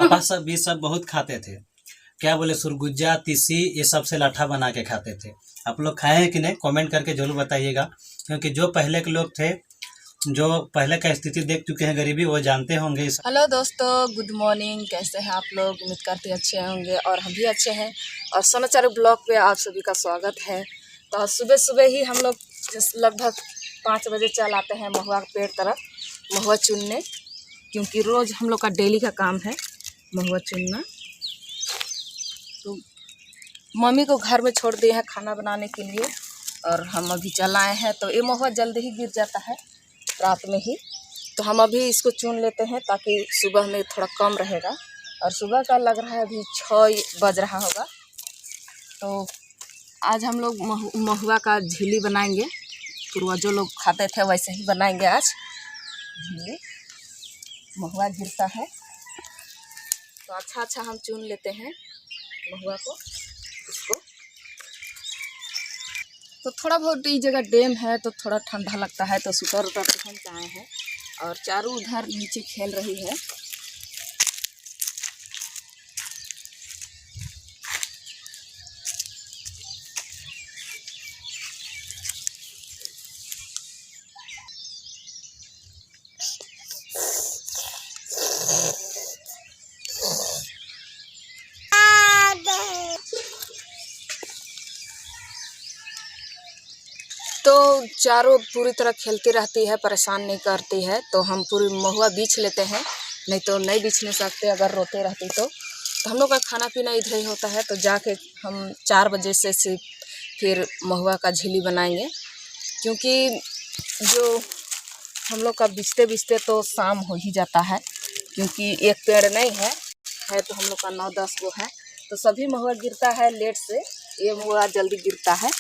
पापा सब भी सब बहुत खाते थे। क्या बोले, सुरगुज्जा, तीसी, ये सबसे लाठा बना के खाते थे। आप लोग खाए हैं कि नहीं, कमेंट करके जरूर बताइएगा। क्योंकि जो पहले के लोग थे, जो पहले का स्थिति देख चुके हैं गरीबी, वो जानते होंगे इस। हेलो दोस्तों, गुड मॉर्निंग। कैसे हैं आप लोग? उम्मीद करते हैं अच्छे होंगे और हम भी अच्छे हैं। और समाचार ब्लॉग पे आप सभी का स्वागत है। तो सुबह सुबह ही हम लोग लगभग 5 बजे चल आते हैं महुआ के पेड़ तरफ महुआ चुनने, क्योंकि रोज़ हम लोग का डेली का काम है महुआ चुनना। तो मम्मी को घर में छोड़ दिए हैं खाना बनाने के लिए और हम अभी चल आए हैं। तो ये महुआ जल्दी ही गिर जाता है रात में ही, तो हम अभी इसको चुन लेते हैं ताकि सुबह में थोड़ा कम रहेगा। और सुबह का लग रहा है अभी 6 बज रहा होगा। तो आज हम लोग महुआ का झिल्ली बनाएंगे। पूर्वजों लोग खाते थे वैसे ही बनाएंगे आज झिल्ली। महुआ गिरता है तो अच्छा हम चुन लेते हैं महुआ को, इसको। तो थोड़ा बहुत इस जगह डैम है तो थोड़ा ठंडा लगता है, तो सुतर उतर के हम आए हैं और चारों उधर नीचे खेल रही है। तो चारों पूरी तरह खेलती रहती है, परेशान नहीं करती है। तो हम पूरी महुआ बीछ लेते हैं, नहीं तो नहीं बीछ नहीं सकते अगर रोते रहती तो हम लोग का खाना पीना इधर ही होता है। तो जाके हम 4 बजे से फिर महुआ का झिल्ली बनाएंगे, क्योंकि जो हम लोग का बीछते तो शाम हो ही जाता है। क्योंकि एक पेड़ नहीं है तो हम लोग का 9-10 गो है, तो सभी महुआ गिरता है लेट से, ये महुआ जल्दी गिरता है।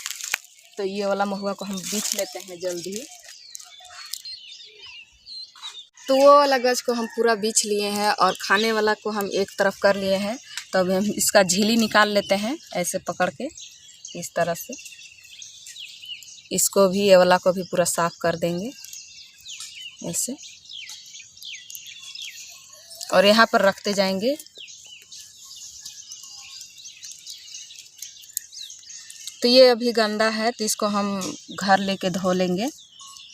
तो ये वाला महुआ को हम बीछ लेते हैं जल्दी ही। तो वो वाला गज को हम पूरा बीछ लिए हैं और खाने वाला को हम एक तरफ कर लिए हैं। तो अब हम इसका झिल्ली निकाल लेते हैं ऐसे पकड़ के, इस तरह से। इसको भी, ये वाला को भी पूरा साफ कर देंगे ऐसे, और यहाँ पर रखते जाएंगे। तो ये अभी गंदा है तो इसको हम घर लेके धो लेंगे।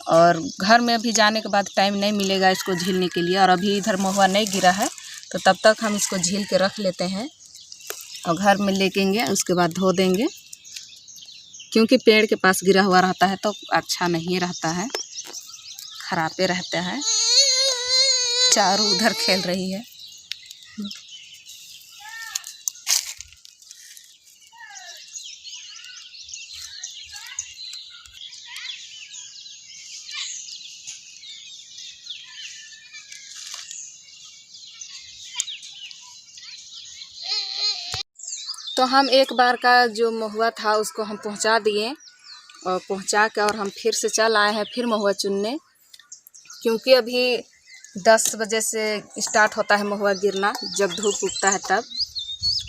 और घर में अभी जाने के बाद टाइम नहीं मिलेगा इसको झीलने के लिए, और अभी इधर महुआ नहीं गिरा है तो तब तक हम इसको झील के रख लेते हैं और घर में लेकेंगे, उसके बाद धो देंगे। क्योंकि पेड़ के पास गिरा हुआ रहता है तो अच्छा नहीं रहता है, खराबे रहते हैं। चारों उधर खेल रही है। तो हम एक बार का जो महुआ था उसको हम पहुंचा दिए, और पहुंचा के और हम फिर से चल आए हैं फिर महुआ चुनने। क्योंकि अभी 10 बजे से स्टार्ट होता है महुआ गिरना, जब धूप उगता है तब।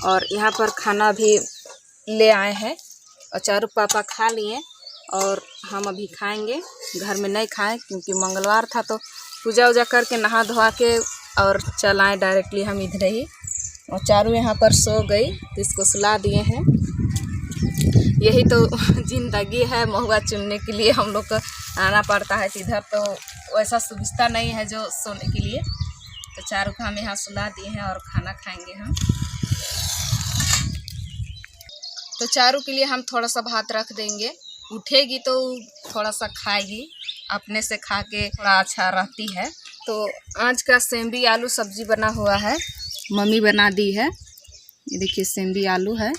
और यहाँ पर खाना भी ले आए हैं और चारों पापा खा लिए, और हम अभी खाएंगे। घर में नहीं खाएं क्योंकि मंगलवार था, तो पूजा वूजा करके नहा धोआ के और चल आए डायरेक्टली हम इधर ही। और चारों यहाँ पर सो गई तो इसको सुला दिए हैं। यही तो ज़िंदगी है, महुआ चुनने के लिए हम लोग को आना पड़ता है। इधर तो वैसा सुविधा नहीं है जो सोने के लिए। तो चारों को हम यहाँ सुला दिए हैं और खाना खाएंगे हम। तो चारों के लिए हम थोड़ा सा भात रख देंगे, उठेगी तो थोड़ा सा खाएगी, अपने से खा के थोड़ा अच्छा रहती है। तो आज का सेंबी आलू सब्जी बना हुआ है, मम्मी बना दी है। ये देखिए सेंबी आलू है।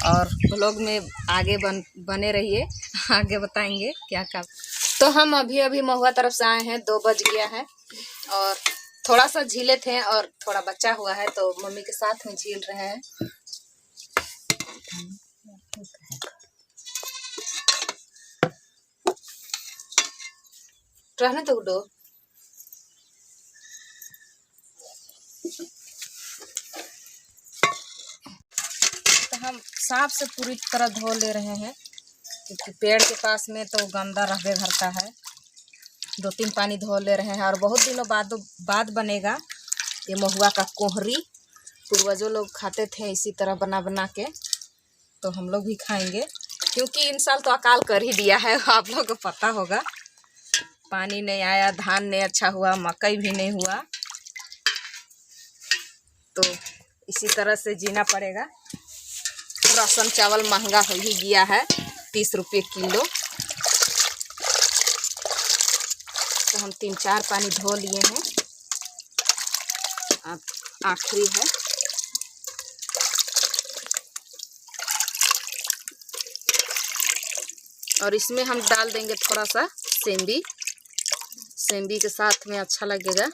और ब्लॉग में आगे बने रहिए, आगे बताएंगे क्या क्या। तो हम अभी महुआ तरफ से आए हैं, 2 बज गया है और थोड़ा सा झीले थे और थोड़ा बचा हुआ है, तो मम्मी के साथ में झील रहे हैं। रहने तो उड़ो। तो हम साफ से पूरी तरह धो ले रहे हैं, क्योंकि पेड़ के पास में तो गंदा रहबे करता है। 2-3 पानी धो ले रहे हैं और बहुत दिनों बाद बनेगा ये महुआ का कोहरी। पूर्वजों लोग खाते थे इसी तरह बना बना के, तो हम लोग भी खाएंगे। क्योंकि इन साल तो अकाल कर ही दिया है, आप लोग को पता होगा। पानी नहीं आया, धान नहीं अच्छा हुआ, मकई भी नहीं हुआ, तो इसी तरह से जीना पड़ेगा। राशन चावल महंगा हो ही गया है, 30 रुपये किलो। तो हम 3-4 पानी धो लिए हैं, अब आखिरी है। और इसमें हम डाल देंगे थोड़ा सा सेंधी, सेंधी के साथ में अच्छा लगेगा।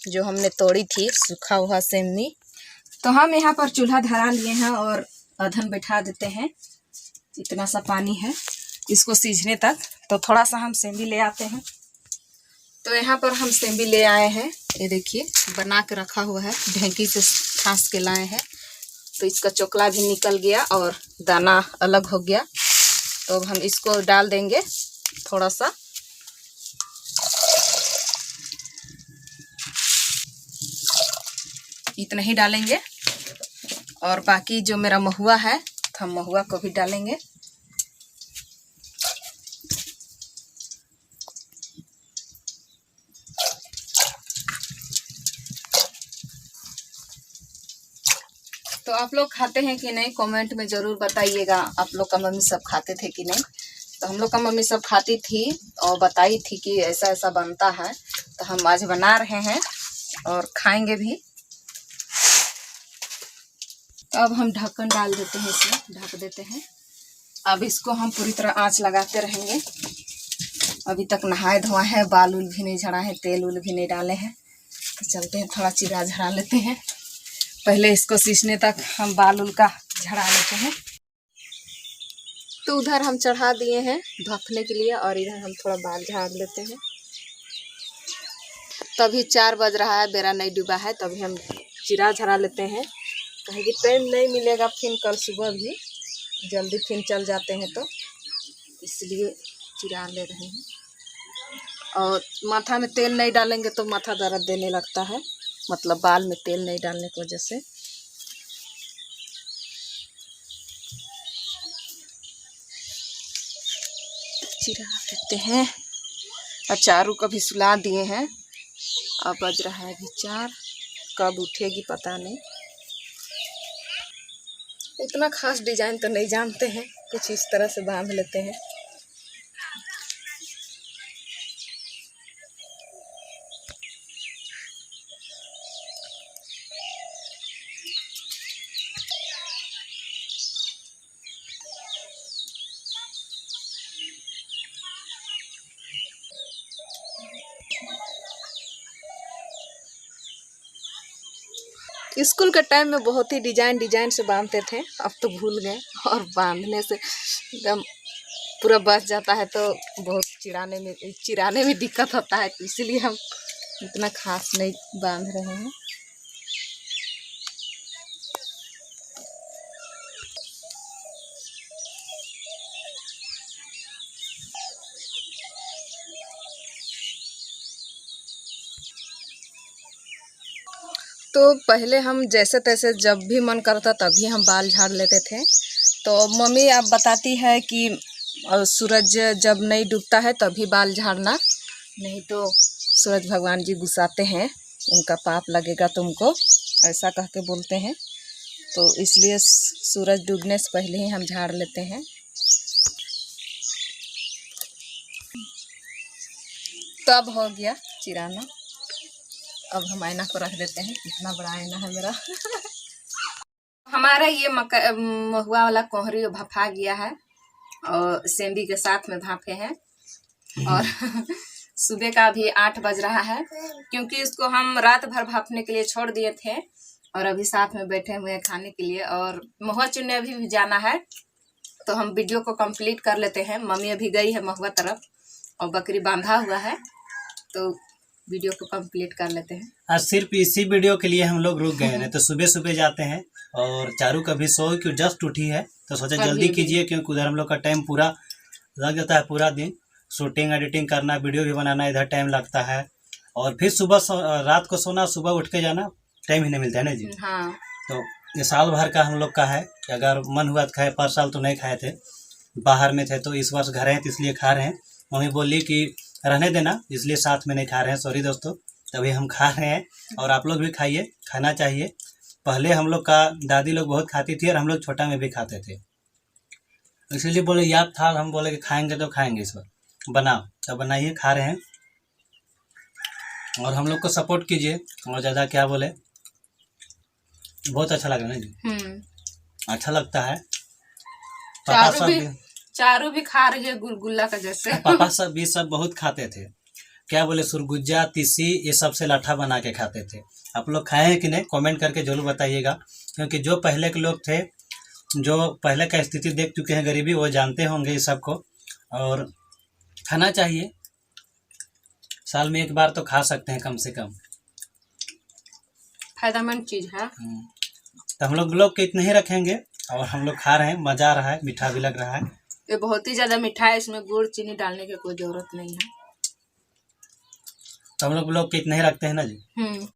जो हमने तोड़ी थी सूखा हुआ सेंधी। तो हम यहाँ पर चूल्हा धरा लिए हैं और अधन बैठा देते हैं। इतना सा पानी है इसको सीझने तक, तो थोड़ा सा हम सेंधी ले आते हैं। तो यहाँ पर हम सेंधी ले आए हैं, ये देखिए बना के रखा हुआ है, ढेंकी से ठास के लाए हैं। तो इसका चोकला भी निकल गया और दाना अलग हो गया। तो अब हम इसको डाल देंगे थोड़ा सा। इतना ही डालेंगे और बाकी जो मेरा महुआ है तो हम महुआ को भी डालेंगे। तो आप लोग खाते हैं कि नहीं कमेंट में ज़रूर बताइएगा। आप लोग का मम्मी सब खाते थे कि नहीं। तो हम लोग का मम्मी सब खाती थी और बताई थी कि ऐसा ऐसा बनता है, तो हम आज बना रहे हैं और खाएंगे भी। तो अब हम ढक्कन डाल देते हैं, इसमें ढक देते हैं। अब इसको हम पूरी तरह आंच लगाते रहेंगे। अभी तक नहाए धोए हैं, बाल उल भी नहीं झड़ा है, तेल उल भी नहीं डाले हैं। तो चलते हैं थोड़ा चिरा झड़ा लेते हैं। पहले इसको सींचने तक हम बाल उल का झड़ा लेते हैं। तो उधर हम चढ़ा दिए हैं ढकने के लिए और इधर हम थोड़ा बाल झाड़ लेते हैं। तभी 4 बज रहा है, बेरा नहीं डूबा है, तभी हम चिरा झड़ा लेते हैं। कहीं कि टाइम नहीं मिलेगा फिर कल सुबह भी जल्दी फिर चल जाते हैं, तो इसलिए चिरा ले रहे हैं। और माथा में तेल नहीं डालेंगे तो माथा दर्द देने लगता है, मतलब बाल में तेल नहीं डालने की वजह से। चिरा लेते हैं और चारू को भी सुला दिए हैं। अब बज रहा है अभी 4, कब उठेगी पता नहीं। इतना खास डिजाइन तो नहीं जानते हैं, कुछ इस तरह से बांध लेते हैं। स्कूल के टाइम में बहुत ही डिजाइन से बांधते थे, अब तो भूल गए। और बांधने से एकदम पूरा बच जाता है तो बहुत चिराने में दिक्कत होता है, तो इसीलिए हम इतना खास नहीं बांध रहे हैं। तो पहले हम जैसे तैसे जब भी मन करता तभी हम बाल झाड़ लेते थे। तो मम्मी आप बताती है कि सूरज जब नहीं डूबता है तभी बाल झाड़ना, नहीं तो सूरज भगवान जी गुस्साते हैं, उनका पाप लगेगा तुमको, ऐसा कह के बोलते हैं। तो इसलिए सूरज डूबने से पहले ही हम झाड़ लेते हैं। तो अब हो गया चिराना। अब हम आईना को रख देते हैं, इतना बड़ा आईना है मेरा। हमारा ये महुआ वाला कोहरी भफा गया है और सेंधी के साथ में भाफे हैं। और सुबह का भी 8 बज रहा है, क्योंकि इसको हम रात भर भापने के लिए छोड़ दिए थे और अभी साथ में बैठे हुए हैं खाने के लिए। और महुआ चुनने अभी भी जाना है, तो हम वीडियो को कंप्लीट कर लेते हैं। मम्मी अभी गई है महुआ तरफ और बकरी बांधा हुआ है, तो वीडियो को कंप्लीट कर लेते हैं। आज सिर्फ इसी वीडियो के लिए हम लोग रुक गए हैं, तो सुबह सुबह जाते हैं। और चारू कभी सो क्यों जस्ट उठी है, तो सोचा जल्दी कीजिए, क्योंकि उधर हम लोग का टाइम पूरा लग जाता है, पूरा दिन शूटिंग एडिटिंग करना, वीडियो भी बनाना, इधर टाइम लगता है। और फिर सुबह रात को सोना, सुबह उठ के जाना, टाइम ही नहीं मिलता है ना जी। हाँ। तो ये साल भर का हम लोग का है कि अगर मन हुआ तो खाए। पर साल तो नहीं खाए थे, बाहर में थे, तो इस वर्ष घर हैं तो इसलिए खा रहे हैं। मम्मी बोली कि रहने देना, इसलिए साथ में नहीं खा रहे हैं। सॉरी दोस्तों, तभी हम खा रहे हैं। और आप लोग भी खाइए, खाना चाहिए। पहले हम लोग का दादी लोग बहुत खाती थी और हम लोग छोटा में भी खाते थे, इसीलिए बोले याद था। हम बोले कि खाएंगे तो खाएंगे, इस बार बनाओ, तो बनाइए, खा रहे हैं। और हम लोग को सपोर्ट कीजिए, और ज़्यादा क्या बोले, बहुत अच्छा लग रहा है ना जी। अच्छा लगता है। पापा सब चारू भी खा रही है गुलगुल्ला का जैसे। पापा सब भी सब बहुत खाते थे। क्या बोले, सुरगुज्जा, तीसी, ये सब से लाठा बना के खाते थे। आप लोग खाए हैं कि नहीं, कमेंट करके जरूर बताइएगा। क्योंकि जो पहले के लोग थे, जो पहले का स्थिति देख चुके हैं गरीबी, वो जानते होंगे इस सब को। और खाना चाहिए, साल में एक बार तो खा सकते हैं कम से कम, फायदेमंद चीज है। तो हम लोग ब्लॉग के इतने ही रखेंगे। और हम लोग खा रहे हैं, मजा आ रहा है, मीठा भी लग रहा है। ये बहुत ही ज्यादा मीठा है, इसमें गुड़ चीनी डालने की कोई जरूरत नहीं है। तो हम लोग ब्लॉग के इतने ही रखते हैं ना जी।